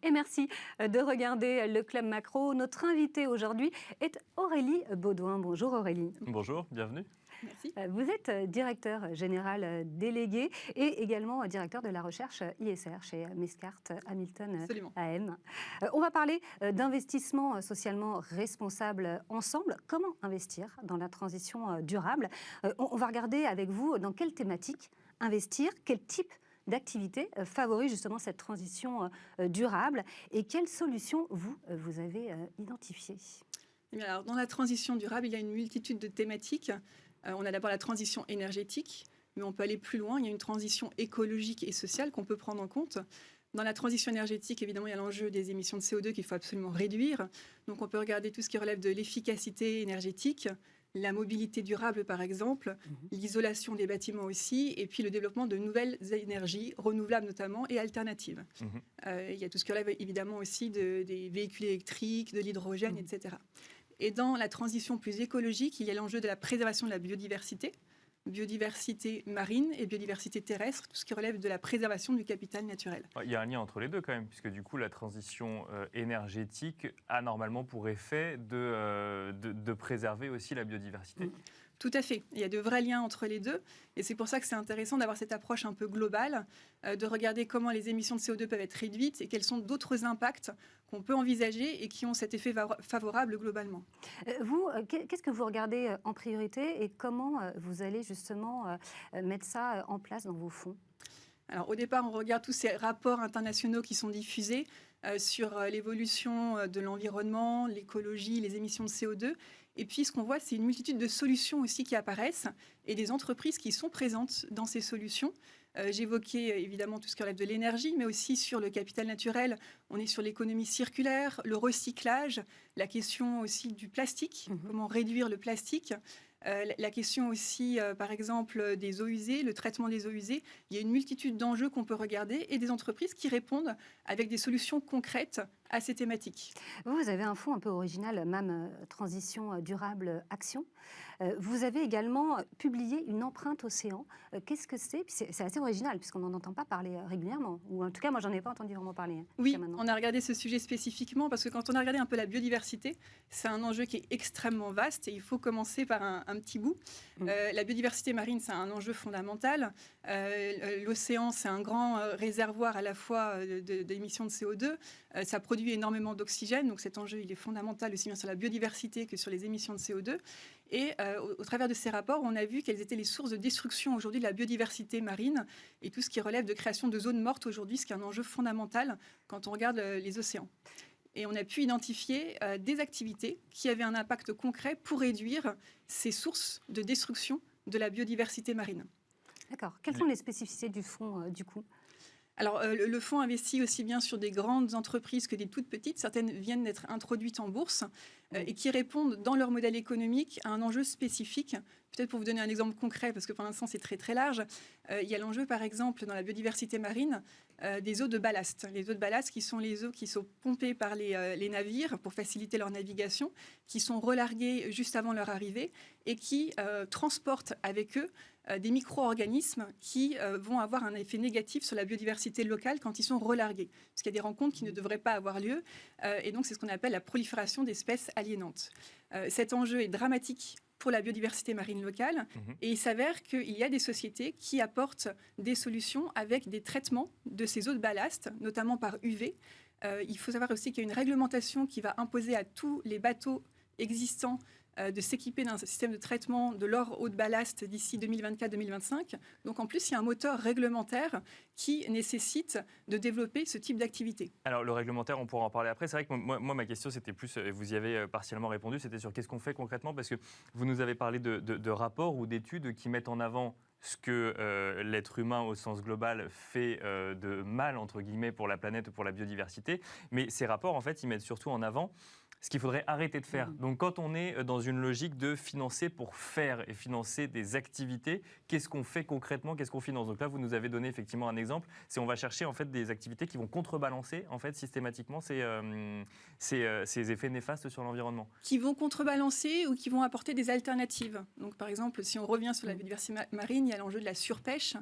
Et merci de regarder le Club Macro. Notre invitée aujourd'hui est Aurélie Baudouin. Bonjour Aurélie. Bonjour, bienvenue. Merci. Vous êtes directeur général délégué et également directeur de la recherche ISR chez Mescart Hamilton Absolument. AM. On va parler d'investissement socialement responsable ensemble. Comment investir dans la transition durable? On va regarder avec vous dans quelle thématique investir, quel type d'activité favorise justement cette transition durable et quelles solutions vous avez identifiées? Eh bien, alors, dans la transition durable, il y a une multitude de thématiques. On a d'abord la transition énergétique, mais on peut aller plus loin. Il y a une transition écologique et sociale qu'on peut prendre en compte. Dans la transition énergétique, évidemment, il y a l'enjeu des émissions de CO2 qu'il faut absolument réduire. Donc, on peut regarder tout ce qui relève de l'efficacité énergétique, la mobilité durable, par exemple, l'isolation des bâtiments aussi, et puis le développement de nouvelles énergies, renouvelables notamment, et alternatives. Il y a tout ce qui relève évidemment aussi des véhicules électriques, de l'hydrogène, etc. Et dans la transition plus écologique, il y a l'enjeu de la préservation de la biodiversité marine et biodiversité terrestre, tout ce qui relève de la préservation du capital naturel. Il y a un lien entre les deux quand même, puisque du coup la transition énergétique a normalement pour effet de préserver aussi la biodiversité. Tout à fait. Il y a de vrais liens entre les deux. Et c'est pour ça que c'est intéressant d'avoir cette approche un peu globale, de regarder comment les émissions de CO2 peuvent être réduites et quels sont d'autres impacts qu'on peut envisager et qui ont cet effet favorable globalement. Vous, qu'est-ce que vous regardez en priorité et comment vous allez justement mettre ça en place dans vos fonds? Alors, au départ, on regarde tous ces rapports internationaux qui sont diffusés sur l'évolution de l'environnement, l'écologie, les émissions de CO2. Et puis, ce qu'on voit, c'est une multitude de solutions aussi qui apparaissent et des entreprises qui sont présentes dans ces solutions. J'évoquais évidemment tout ce qui relève de l'énergie, mais aussi sur le capital naturel. On est sur l'économie circulaire, le recyclage, la question aussi du plastique, comment réduire le plastique. La question aussi, par exemple, des eaux usées, le traitement des eaux usées. Il y a une multitude d'enjeux qu'on peut regarder et des entreprises qui répondent avec des solutions concrètes à ces thématiques. Vous avez un fonds un peu original, MAM Transition Durable Action. Vous avez également publié une empreinte océan. Qu'est-ce que c'est? C'est assez original puisqu'on n'en entend pas parler régulièrement. Ou en tout cas, moi, j'en ai pas entendu vraiment parler. Oui, on a regardé ce sujet spécifiquement parce que quand on a regardé un peu la biodiversité, c'est un enjeu qui est extrêmement vaste et il faut commencer par un petit bout. La biodiversité marine, c'est un enjeu fondamental. L'océan, c'est un grand réservoir à la fois d'émissions de CO2. Ça produit énormément d'oxygène, donc cet enjeu il est fondamental aussi bien sur la biodiversité que sur les émissions de CO2. Et au travers de ces rapports, on a vu quelles étaient les sources de destruction aujourd'hui de la biodiversité marine et tout ce qui relève de création de zones mortes aujourd'hui, ce qui est un enjeu fondamental quand on regarde les océans. Et on a pu identifier des activités qui avaient un impact concret pour réduire ces sources de destruction de la biodiversité marine. D'accord. Quelles sont les spécificités du fonds du coup ? Alors, le fonds investit aussi bien sur des grandes entreprises que des toutes petites. Certaines viennent d'être introduites en bourse et qui répondent dans leur modèle économique à un enjeu spécifique. Peut-être pour vous donner un exemple concret, parce que pour l'instant c'est très très large, il y a l'enjeu par exemple dans la biodiversité marine des eaux de ballast. Les eaux de ballast qui sont les eaux qui sont pompées par les navires pour faciliter leur navigation, qui sont relarguées juste avant leur arrivée et qui transportent avec eux des micro-organismes qui vont avoir un effet négatif sur la biodiversité locale quand ils sont relargués. Parce qu'il y a des rencontres qui ne devraient pas avoir lieu. Et donc, c'est ce qu'on appelle la prolifération d'espèces aliénantes. Cet enjeu est dramatique pour la biodiversité marine locale. Et il s'avère qu'il y a des sociétés qui apportent des solutions avec des traitements de ces eaux de ballast, notamment par UV. Il faut savoir aussi qu'il y a une réglementation qui va imposer à tous les bateaux existants de s'équiper d'un système de traitement de leur eau de ballast d'ici 2024-2025. Donc en plus, il y a un moteur réglementaire qui nécessite de développer ce type d'activité. Alors le réglementaire, on pourra en parler après. C'est vrai que moi ma question, c'était plus, vous y avez partiellement répondu, c'était sur qu'est-ce qu'on fait concrètement, parce que vous nous avez parlé de rapports ou d'études qui mettent en avant ce que l'être humain au sens global fait de mal, entre guillemets, pour la planète ou pour la biodiversité. Mais ces rapports, en fait, ils mettent surtout en avant ce qu'il faudrait arrêter de faire. Donc quand on est dans une logique de financer pour faire et financer des activités, qu'est-ce qu'on fait concrètement, qu'est-ce qu'on finance? Donc là, vous nous avez donné effectivement un exemple, c'est on va chercher en fait des activités qui vont contrebalancer en fait systématiquement ces effets néfastes sur l'environnement. Qui vont contrebalancer ou qui vont apporter des alternatives. Donc par exemple, si on revient sur la biodiversité marine, il y a l'enjeu de la surpêche.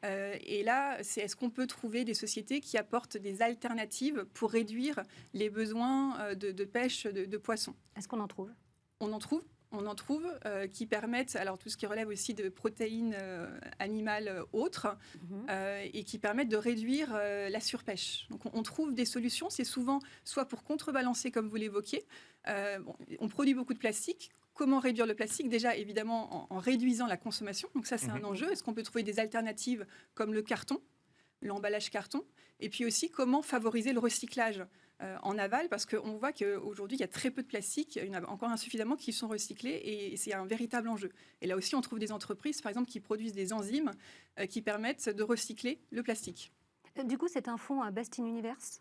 Et là, c'est est-ce qu'on peut trouver des sociétés qui apportent des alternatives pour réduire les besoins de pêche de poissons? Est-ce qu'on en trouve? On en trouve qui permettent, alors tout ce qui relève aussi de protéines animales autres, et qui permettent de réduire la surpêche. Donc on trouve des solutions, c'est souvent soit pour contrebalancer, comme vous l'évoquiez. On produit beaucoup de plastique. Comment réduire le plastique? Déjà, évidemment, en réduisant la consommation. Donc ça, c'est un enjeu. Est-ce qu'on peut trouver des alternatives comme le carton, l'emballage carton? Et puis aussi, comment favoriser le recyclage en aval, parce qu'on voit qu'aujourd'hui, il y a très peu de plastique, il y en a encore insuffisamment qui sont recyclés, et c'est un véritable enjeu. Et là aussi, on trouve des entreprises, par exemple, qui produisent des enzymes qui permettent de recycler le plastique. Du coup, c'est un fonds Best in Universe?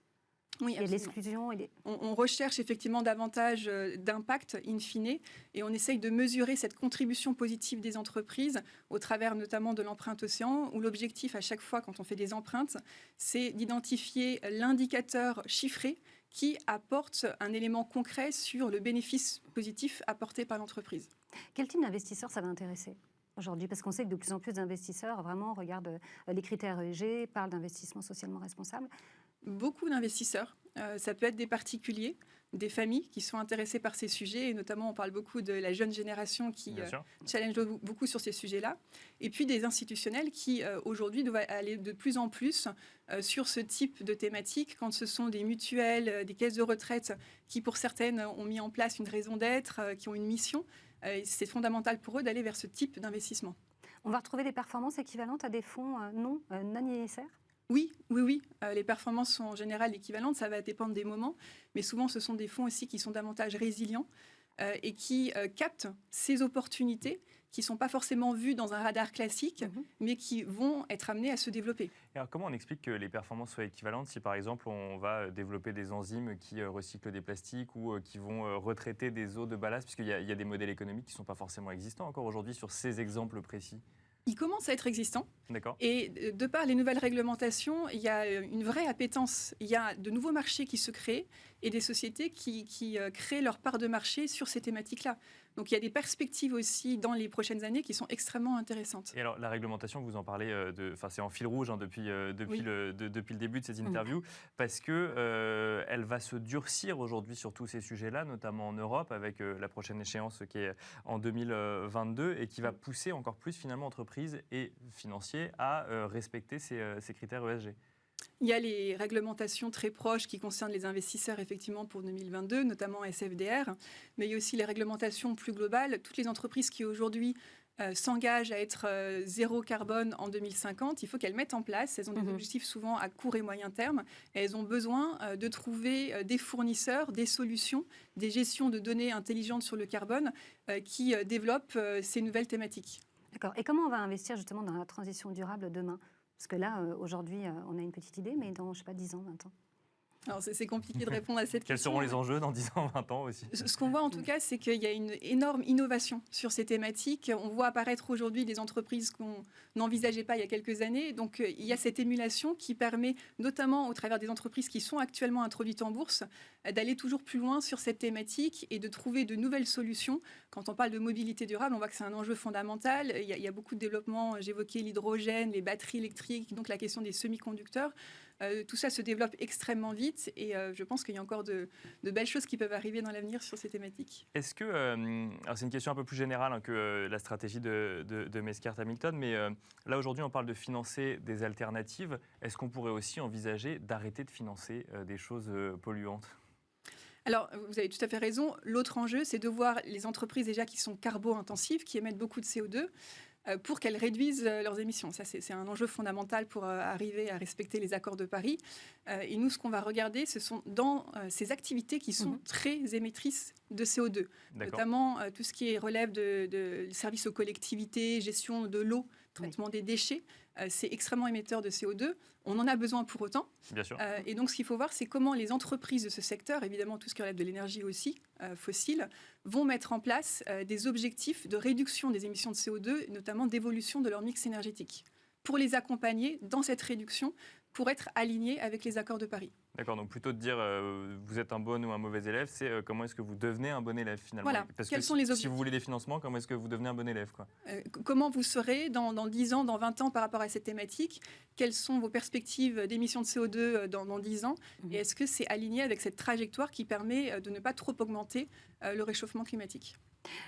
Oui, il y a de l'exclusion. On recherche effectivement davantage d'impact in fine, et on essaye de mesurer cette contribution positive des entreprises au travers notamment de l'empreinte océan, où l'objectif à chaque fois quand on fait des empreintes, c'est d'identifier l'indicateur chiffré qui apporte un élément concret sur le bénéfice positif apporté par l'entreprise. Quel type d'investisseur ça va intéresser aujourd'hui? Parce qu'on sait que de plus en plus d'investisseurs vraiment regardent les critères ESG, parlent d'investissement socialement responsable. Beaucoup d'investisseurs. Ça peut être des particuliers, des familles qui sont intéressées par ces sujets, et notamment on parle beaucoup de la jeune génération qui challenge beaucoup sur ces sujets-là, et puis des institutionnels qui aujourd'hui doivent aller de plus en plus sur ce type de thématique, quand ce sont des mutuelles, des caisses de retraite qui pour certaines ont mis en place une raison d'être, qui ont une mission. C'est fondamental pour eux d'aller vers ce type d'investissement. On va retrouver des performances équivalentes à des fonds non ISR? Oui. Les performances sont en général équivalentes, ça va dépendre des moments, mais souvent ce sont des fonds aussi qui sont davantage résilients et qui captent ces opportunités qui ne sont pas forcément vues dans un radar classique, mais qui vont être amenées à se développer. Et alors comment on explique que les performances soient équivalentes si par exemple on va développer des enzymes qui recyclent des plastiques ou qui vont retraiter des eaux de ballast, puisqu'il y a des modèles économiques qui ne sont pas forcément existants encore aujourd'hui sur ces exemples précis? Il commence à être existant. D'accord. Et de par les nouvelles réglementations, il y a une vraie appétence. Il y a de nouveaux marchés qui se créent et des sociétés qui créent leur part de marché sur ces thématiques-là. Donc il y a des perspectives aussi dans les prochaines années qui sont extrêmement intéressantes. Et alors la réglementation, vous en parlez, c'est en fil rouge depuis le début de cette interview, parce que elle va se durcir aujourd'hui sur tous ces sujets-là, notamment en Europe, avec la prochaine échéance qui est en 2022 et qui va pousser encore plus finalement entreprises et financiers à respecter ces critères ESG. Il y a les réglementations très proches qui concernent les investisseurs, effectivement, pour 2022, notamment SFDR, mais il y a aussi les réglementations plus globales. Toutes les entreprises qui, aujourd'hui, s'engagent à être zéro carbone en 2050, il faut qu'elles mettent en place, elles ont des objectifs souvent à court et moyen terme, et elles ont besoin de trouver des fournisseurs, des solutions, des gestions de données intelligentes sur le carbone qui développent ces nouvelles thématiques. D'accord. Et comment on va investir justement dans la transition durable demain? Parce que là, aujourd'hui, on a une petite idée, mais dans, je sais pas, 10 ans, 20 ans. Alors, c'est compliqué de répondre à cette question. Quels seront les enjeux dans 10 ans, 20 ans aussi? Ce qu'on voit en tout cas, c'est qu'il y a une énorme innovation sur ces thématiques. On voit apparaître aujourd'hui des entreprises qu'on n'envisageait pas il y a quelques années. Donc, il y a cette émulation qui permet, notamment au travers des entreprises qui sont actuellement introduites en bourse, d'aller toujours plus loin sur cette thématique et de trouver de nouvelles solutions. Quand on parle de mobilité durable, on voit que c'est un enjeu fondamental. Il y a beaucoup de développement. J'évoquais l'hydrogène, les batteries électriques, donc la question des semi-conducteurs. Tout ça se développe extrêmement vite et je pense qu'il y a encore de belles choses qui peuvent arriver dans l'avenir sur ces thématiques. Est-ce que, alors c'est une question un peu plus générale que la stratégie de Mesquart Hamilton, mais là aujourd'hui on parle de financer des alternatives. Est-ce qu'on pourrait aussi envisager d'arrêter de financer des choses polluantes ? Alors, vous avez tout à fait raison. L'autre enjeu, c'est de voir les entreprises déjà qui sont carbo-intensives, qui émettent beaucoup de CO2, pour qu'elles réduisent leurs émissions. Ça, c'est un enjeu fondamental pour arriver à respecter les accords de Paris. Et nous, ce qu'on va regarder, ce sont dans ces activités qui sont très émettrices de CO2, notamment tout ce qui relève de services aux collectivités, gestion de l'eau, traitement des déchets. C'est extrêmement émetteur de CO2. On en a besoin pour autant. Bien sûr. Et donc, ce qu'il faut voir, c'est comment les entreprises de ce secteur, évidemment tout ce qui relève de l'énergie aussi, fossile, vont mettre en place des objectifs de réduction des émissions de CO2, notamment d'évolution de leur mix énergétique, pour les accompagner dans cette réduction pour être aligné avec les accords de Paris. D'accord, donc plutôt de dire vous êtes un bon ou un mauvais élève, c'est comment est-ce que vous devenez un bon élève finalement. Voilà. Parce Quels que sont les si objectifs vous voulez des financements, comment est-ce que vous devenez un bon élève quoi. Comment vous serez dans 10 ans, dans 20 ans par rapport à cette thématique? Quelles sont vos perspectives d'émissions de CO2 dans 10 ans? Et est-ce que c'est aligné avec cette trajectoire qui permet de ne pas trop augmenter le réchauffement climatique?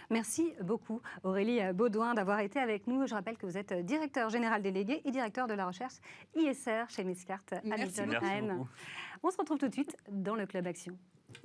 Merci beaucoup Aurélie Baudouin d'avoir été avec nous. Je rappelle que vous êtes directeur général délégué et directeur de la recherche ISR chez Mescart Merci Hamilton Merci AM. beaucoup. On se retrouve tout de suite dans le Club Action.